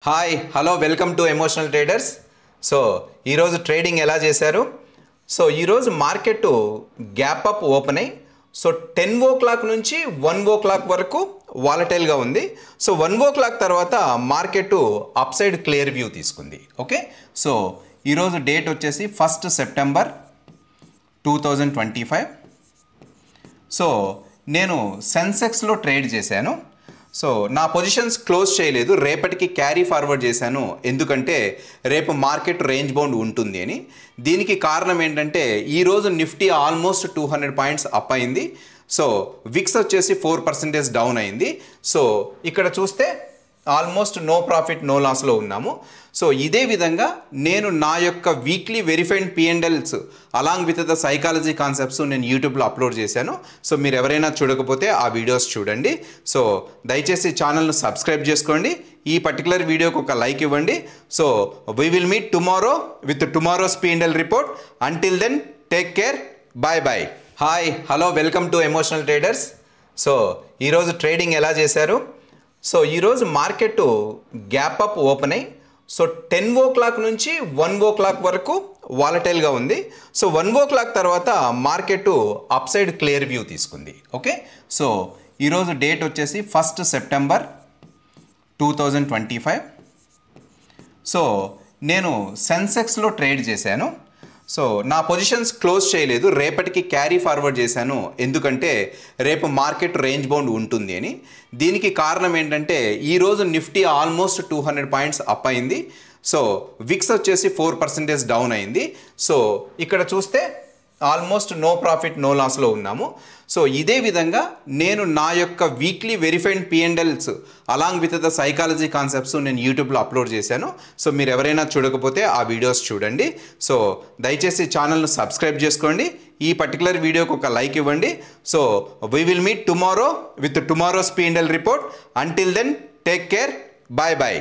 Hi hello welcome to emotional traders. So ఈరోజు trading ఎలా చేశారు? సో ఈరోజు మార్కెట్ గ్యాప్ అప్ ఓపెన్ అయ్యి 10 o'clock నుంచి 1 o'clock వరకు వాలటైల్గా ఉంది. సో 1 o'clock తర్వాత market up side clear view తీసుకుంది. ఓకే, సో ఈరోజు డేట్ వచ్చేసి 1 September 2025. సో నేను సెన్సెక్స్లో ట్రేడ్ చేశాను. సో నా పొజిషన్స్ క్లోజ్ చేయలేదు, రేపటికి క్యారీ ఫార్వర్డ్ చేశాను. ఎందుకంటే రేపు మార్కెట్ రేంజ్ బౌండ్ ఉంటుంది అని. దీనికి కారణం ఏంటంటే ఈరోజు నిఫ్టీ ఆల్మోస్ట్ 200 పాయింట్స్ అప్ అయింది. సో విక్స్ వచ్చేసి 4% డౌన్ అయింది. సో ఇక్కడ చూస్తే ఆల్మోస్ట్ నో ప్రాఫిట్ నో లాస్లో ఉన్నాము. సో ఇదే విధంగా నేను నా యొక్క weekly verified P&Ls along with the psychology concepts నేను యూట్యూబ్లో అప్లోడ్ చేశాను. సో మీరు ఎవరైనా చూడకపోతే ఆ వీడియోస్ చూడండి. సో దయచేసి ఛానల్ను సబ్స్క్రైబ్ చేసుకోండి. ఈ పర్టికులర్ వీడియోకి ఒక లైక్ ఇవ్వండి. So we will meet tomorrow with tomorrow's P&L report. Until then take care, bye bye. Hi hello welcome to emotional traders. So ఈరోజు ట్రేడింగ్ ఎలా చేశారు? సో ఈరోజు మార్కెట్ గ్యాప్ అప్ ఓపెన్ అయ్యి 10 o'clock నుంచి 1 o'clock వరకు వాలటైల్గా ఉంది. So 1 o'clock తర్వాత market up side clear view తీసుకుంది. ఓకే, సో ఈరోజు డేట్ వచ్చేసి 1 September 2025. సో నేను సెన్సెక్స్లో ట్రేడ్ చేశాను. సో నా పొజిషన్స్ క్లోజ్ చేయలేదు, రేపటికి క్యారీ ఫార్వర్డ్ చేశాను. ఎందుకంటే రేపు మార్కెట్ రేంజ్ బౌండ్ ఉంటుంది అని. దీనికి కారణం ఏంటంటే ఈరోజు నిఫ్టీ ఆల్మోస్ట్ 200 పాయింట్స్ అప్ అయింది. సో విక్స్ వచ్చేసి 4% డౌన్ అయింది. సో ఇక్కడ చూస్తే ఆల్మోస్ట్ నో ప్రాఫిట్ నో లాస్లో ఉన్నాము. సో ఇదే విధంగా నేను నా యొక్క weekly verified P&Ls along with the psychology concepts నేను యూట్యూబ్లో అప్లోడ్ చేశాను. సో మీరు ఎవరైనా చూడకపోతే ఆ వీడియోస్ చూడండి. సో దయచేసి ఛానల్ను సబ్స్క్రైబ్ చేసుకోండి. ఈ పర్టికులర్ వీడియోకి ఒక లైక్ ఇవ్వండి. So we will meet tomorrow with tomorrow's P&L report. Until then take care, bye bye.